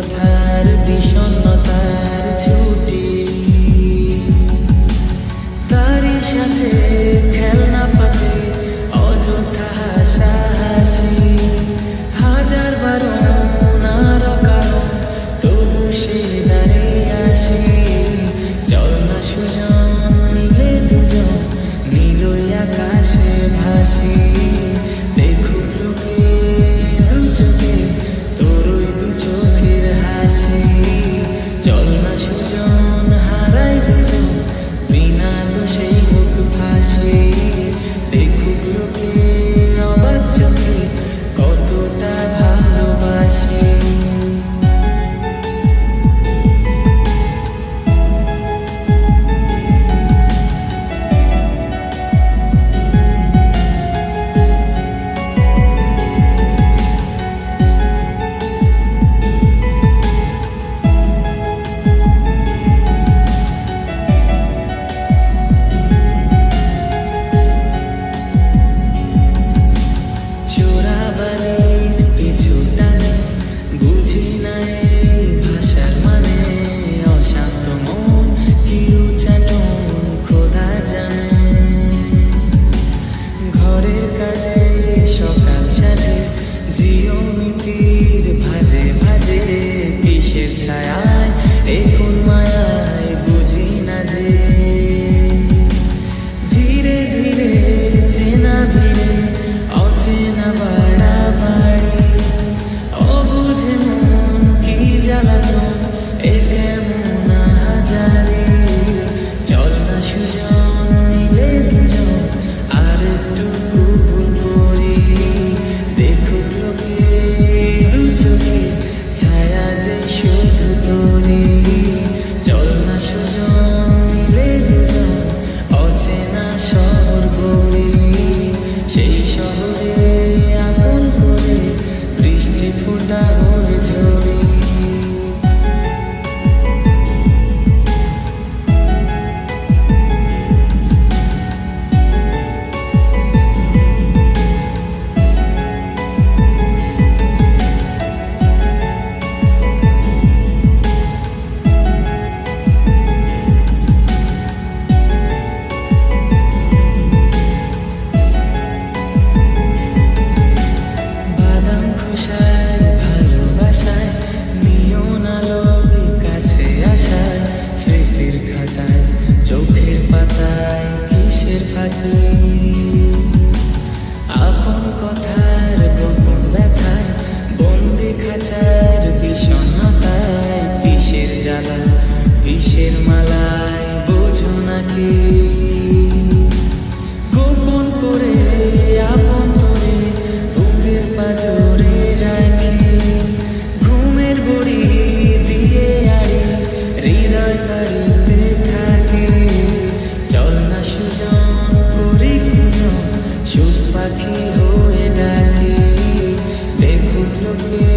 কথার বিষণ্ণতার ছুটি, তারই সাথে খেলনা পাতে অযথা হাসাহাসি, হাজার বারণ কারণ তবু সে দাঁড়িয়ে আসি। চল না সুজন মিলে দুজন নীলই আকাশে ভাসি, দেখুক লোকে দু চোখে তোরই দু চোখের হাসি। চল না সুজন হারাই দুজন বিনা দোষেই হোক ফাঁসি, দেখুক লোকে অবাক চোখে কতটা ভালোবাসি। বুঝি না এই ভাষার মানে, অশান্ত মন কি উচ্চাটন খোদা জানে। ঘরের কাজে সকাল সাজে জিওমিতির ভাজে ভাজে, কিসের ছায়ায় এই কোন মায়ায় বুঝি না যে। ধীরে ধীরে চেনা ভিড়ে অচেনা বাড়াবাড়ি, অবুঝে মন কি জ্বালাতন এ কেমন হাজারি। চল না সুজন মিলে দুজন আর একটু ভুল করি, দেখুক লোকে দু চোখে ছায়া যে শুধু তোরি। চল না সুজন মিলে দুজন অচেনা শহর গড়ি, সেই শহরে আপন করে বৃষ্টি ফোঁটা হয়ে ঝরি। বাদাম খোসায় ভালোবাসায় নিয়ন আলোয় কাছে আসায়, স্মৃতির খাতায় চোখের পাতায় কিসের ফাঁকি। আপন কথার গোপন ব্যথায় বন্দি খাঁচার বিষণ্ণতায়, কিসের জ্বালা কিসের মালায় বোঝো নাকি। গোপন করে আপন তোরে বুকের পাঁজরে রাখি, ঘুমের বড়ি দিয়ে আড়ি হৃদয় বাড়িতে থাকে। চল না সুজন করি খুঁজন সুখ পাখি হয়ে ডাকি, দেখুক লোকে